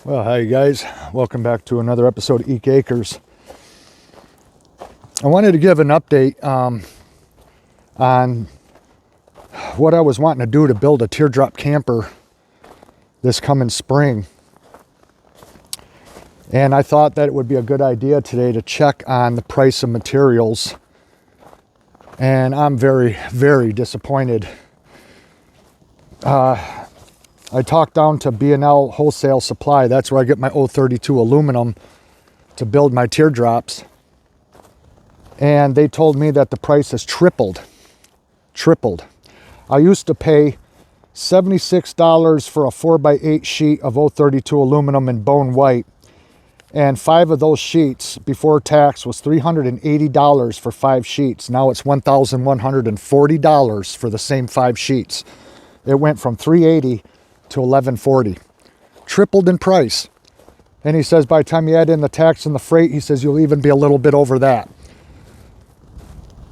Well, hi guys, welcome back to another episode of Eek Acres. I wanted to give an update on what I was wanting to do to build a teardrop camper this coming spring. And I thought that it would be a good idea today to check on the price of materials. And I'm very, very disappointed. I talked down to B&L Wholesale Supply. That's where I get my 032 aluminum to build my teardrops. And they told me that the price has tripled. I used to pay $76 for a 4x8 sheet of 032 aluminum in bone white. And 5 of those sheets before tax was $380 for 5 sheets. Now it's $1,140 for the same 5 sheets. It went from $380 to $1,140. Tripled in price. And he says by the time you add in the tax and the freight, he says you'll even be a little bit over that.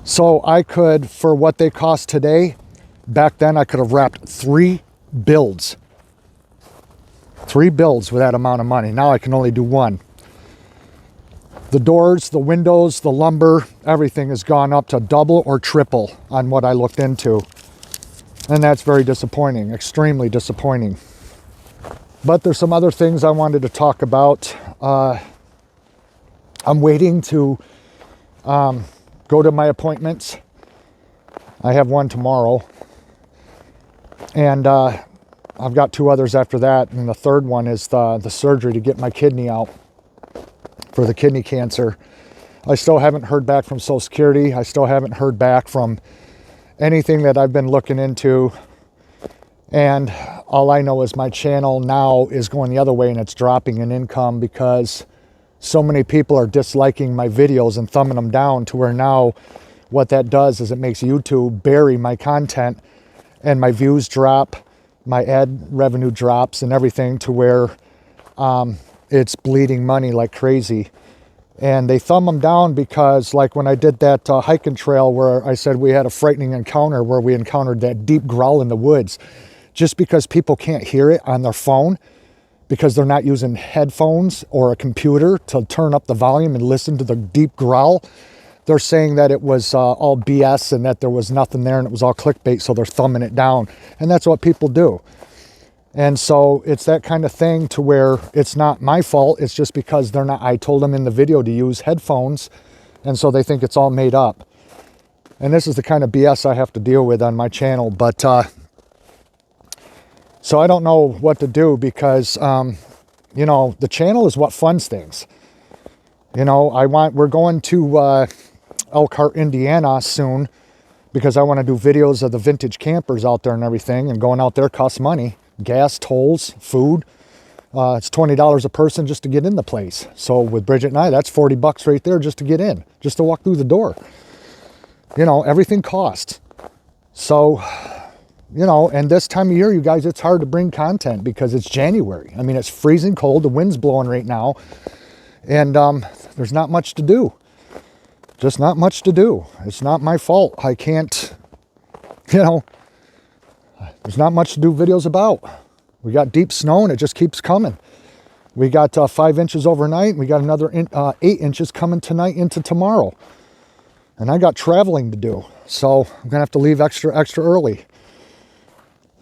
So I could, for what they cost today, back then I could have wrapped 3 builds. 3 builds with that amount of money. Now I can only do 1. The doors, the windows, the lumber, everything has gone up to double or triple on what I looked into. And that's very disappointing, extremely disappointing. But there's some other things I wanted to talk about. I'm waiting to go to my appointments. I have one tomorrow. And I've got 2 others after that. And the third one is the surgery to get my kidney out for the kidney cancer. I still haven't heard back from Social Security. I still haven't heard back from anything that I've been looking into. And all I know is my channel now is going the other way and it's dropping in income because so many people are disliking my videos and thumbing them down to where now what that does is it makes YouTube bury my content and my views drop, my ad revenue drops and everything to where it's bleeding money like crazy. And they thumb them down because like when I did that hiking trail where I said we had a frightening encounter where we encountered that deep growl in the woods, just because people can't hear it on their phone because they're not using headphones or a computer to turn up the volume and listen to the deep growl, they're saying that it was all BS and that there was nothing there and it was all clickbait, so they're thumbing it down. And that's what people do. And so it's that kind of thing to where it's not my fault. It's just because they're not, I told them in the video to use headphones. And so they think it's all made up. And this is the kind of BS I have to deal with on my channel. But, so I don't know what to do because, you know, the channel is what funds things. You know, we're going to Elkhart, Indiana soon because I want to do videos of the vintage campers out there and everything. And going out there costs money. Gas, tolls, food. It's $20 a person just to get in the place. So with Bridget and I, that's $40 right there just to get in, just to walk through the door. You know, everything costs. So, you know, and this time of year, you guys, it's hard to bring content because it's January. I mean, it's freezing cold. The wind's blowing right now. And there's not much to do. Just not much to do. It's not my fault. I can't, you know, there's not much to do videos about. We got deep snow and it just keeps coming. We got 5 inches overnight. We got another 8 inches coming tonight into tomorrow. And I got traveling to do. So I'm going to have to leave extra early.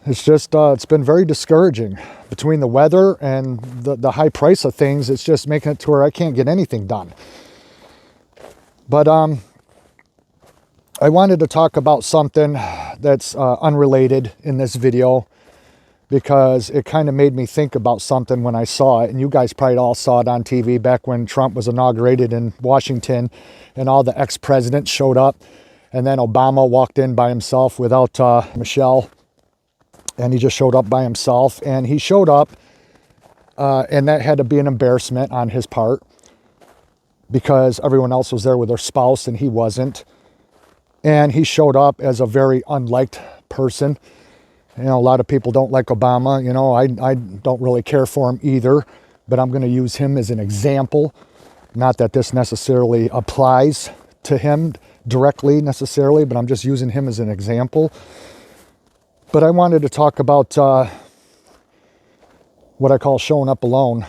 It's just, it's been very discouraging. Between the weather and the high price of things, it's just making it to where I can't get anything done. But I wanted to talk about something that's unrelated in this video because it kind of made me think about something when I saw it. And you guys probably all saw it on TV back when Trump was inaugurated in Washington and all the ex-presidents showed up. And then Obama walked in by himself without Michelle. And he just showed up by himself. And he showed up and that had to be an embarrassment on his part because everyone else was there with their spouse and he wasn't. And he showed up as a very unliked person. You know, a lot of people don't like Obama. You know, I don't really care for him either, but I'm going to use him as an example. Not that this necessarily applies to him directly necessarily, but I'm just using him as an example. But I wanted to talk about what I call showing up alone.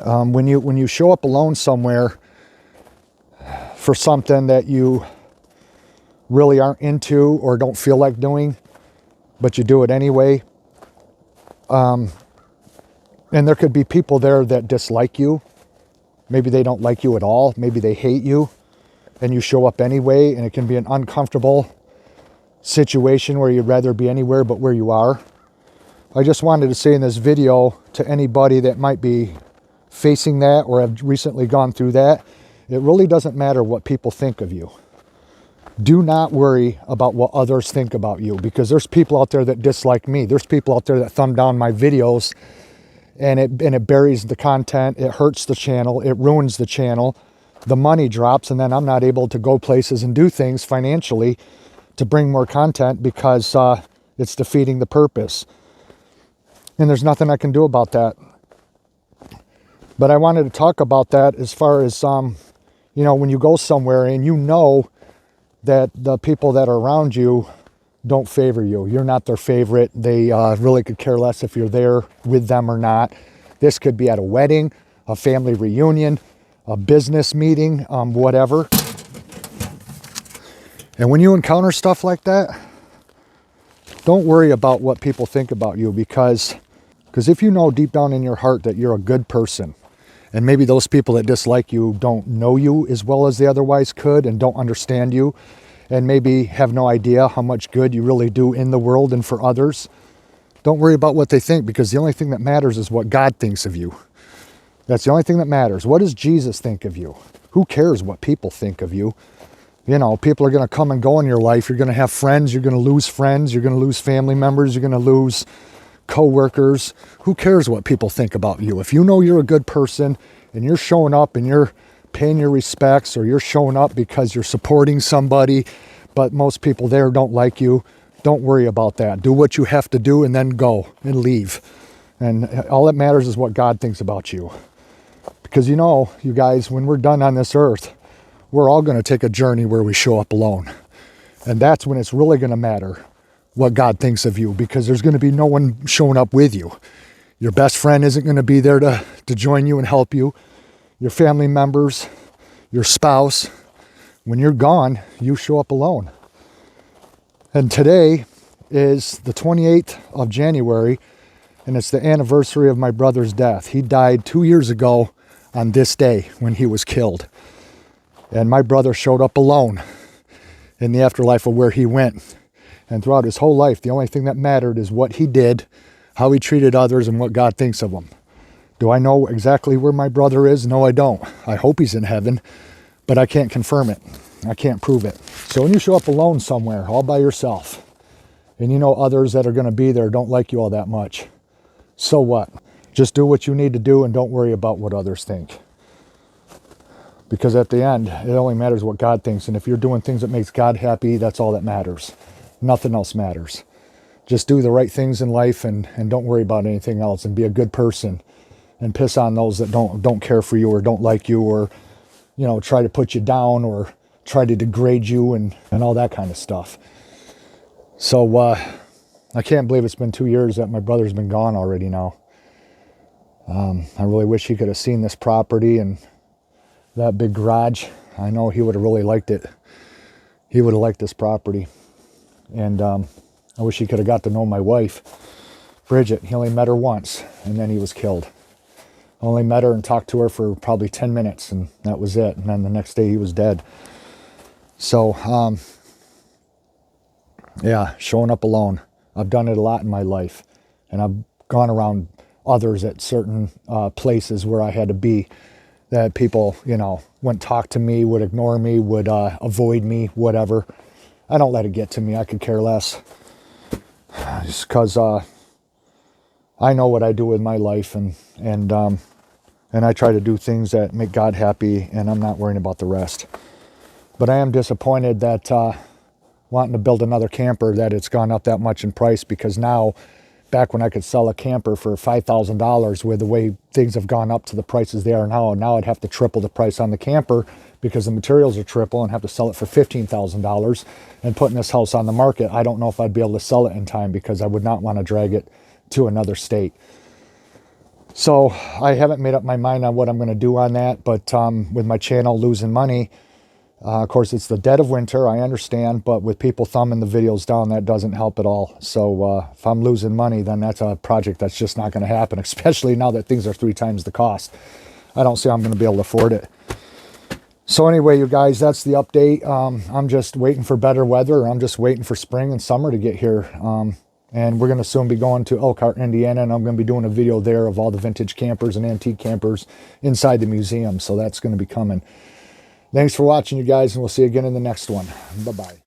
When you show up alone somewhere for something that you really aren't into or don't feel like doing, but you do it anyway, and there could be people there that dislike you. Maybe they don't like you at all. Maybe they hate you, and you show up anyway, and it can be an uncomfortable situation where you'd rather be anywhere but where you are. I just wanted to say in this video to anybody that might be facing that or have recently gone through that, it really doesn't matter what people think of you. Do not worry about what others think about you, because there's people out there that dislike me. There's people out there that thumb down my videos, and it buries the content. It hurts the channel. It ruins the channel. The money drops, and then I'm not able to go places and do things financially to bring more content because it's defeating the purpose. And there's nothing I can do about that. But I wanted to talk about that as far as, you know, when you go somewhere and you know that the people that are around you don't favor you. You're not their favorite. They really could care less if you're there with them or not. This could be at a wedding, a family reunion, a business meeting, whatever. And when you encounter stuff like that, don't worry about what people think about you, because if you know deep down in your heart that you're a good person, and maybe those people that dislike you don't know you as well as they otherwise could and don't understand you, and maybe have no idea how much good you really do in the world and for others, don't worry about what they think, because the only thing that matters is what God thinks of you. That's the only thing that matters. What does Jesus think of you? Who cares what people think of you? You know, people are going to come and go in your life. You're going to have friends. You're going to lose friends. You're going to lose family members. You're going to lose co-workers. Who cares what people think about you? If you know you're a good person and you're showing up and you're paying your respects, or you're showing up because you're supporting somebody, but most people there don't like you, don't worry about that. Do what you have to do and then go and leave. And all that matters is what God thinks about you. Because you know, you guys, when we're done on this earth, we're all going to take a journey where we show up alone. And that's when it's really going to matter what God thinks of you, because there's going to be no one showing up with you. Your best friend isn't going to be there to join you and help you. Your family members, your spouse. When you're gone, you show up alone. And today is the 28th of January, and it's the anniversary of my brother's death. He died 2 years ago on this day when he was killed. And my brother showed up alone in the afterlife of where he went. And throughout his whole life, the only thing that mattered is what he did, how he treated others, and what God thinks of him. Do I know exactly where my brother is? No, I don't. I hope he's in heaven, but I can't confirm it. I can't prove it. So when you show up alone somewhere, all by yourself, and you know others that are going to be there don't like you all that much, so what? Just do what you need to do and don't worry about what others think. Because at the end, it only matters what God thinks. And if you're doing things that makes God happy, that's all that matters. Nothing else matters. Just do the right things in life and don't worry about anything else, and be a good person and piss on those that don't care for you or don't like you, or, you know, try to put you down or try to degrade you and all that kind of stuff. So I can't believe it's been 2 years that my brother's been gone already now. I really wish he could have seen this property and that big garage. I know he would have really liked it. He would have liked this property. And I wish he could have got to know my wife, Bridget. He only met her once, and then he was killed. I only met her and talked to her for probably 10 minutes, and that was it. And then the next day he was dead. So, yeah, showing up alone. I've done it a lot in my life, and I've gone around others at certain places where I had to be, that people, you know, wouldn't talk to me, would ignore me, would avoid me, whatever. I don't let it get to me. I could care less. Just because I know what I do with my life, and I try to do things that make God happy, and I'm not worrying about the rest. But I am disappointed that wanting to build another camper, that it's gone up that much in price, because now, back when I could sell a camper for $5,000, with the way things have gone up to the prices they are now I'd have to triple the price on the camper because the materials are triple, and have to sell it for $15,000. And putting this house on the market, I don't know if I'd be able to sell it in time, because I would not want to drag it to another state. So I haven't made up my mind on what I'm going to do on that, but with my channel losing money, of course, it's the dead of winter, I understand, but with people thumbing the videos down, that doesn't help at all. So if I'm losing money, then that's a project that's just not going to happen, especially now that things are 3 times the cost. I don't see how I'm going to be able to afford it. So anyway, you guys, that's the update. I'm just waiting for better weather. I'm just waiting for spring and summer to get here. And we're going to soon be going to Elkhart, Indiana, and I'm going to be doing a video there of all the vintage campers and antique campers inside the museum. So that's going to be coming. Thanks for watching, you guys, and we'll see you again in the next one. Bye-bye.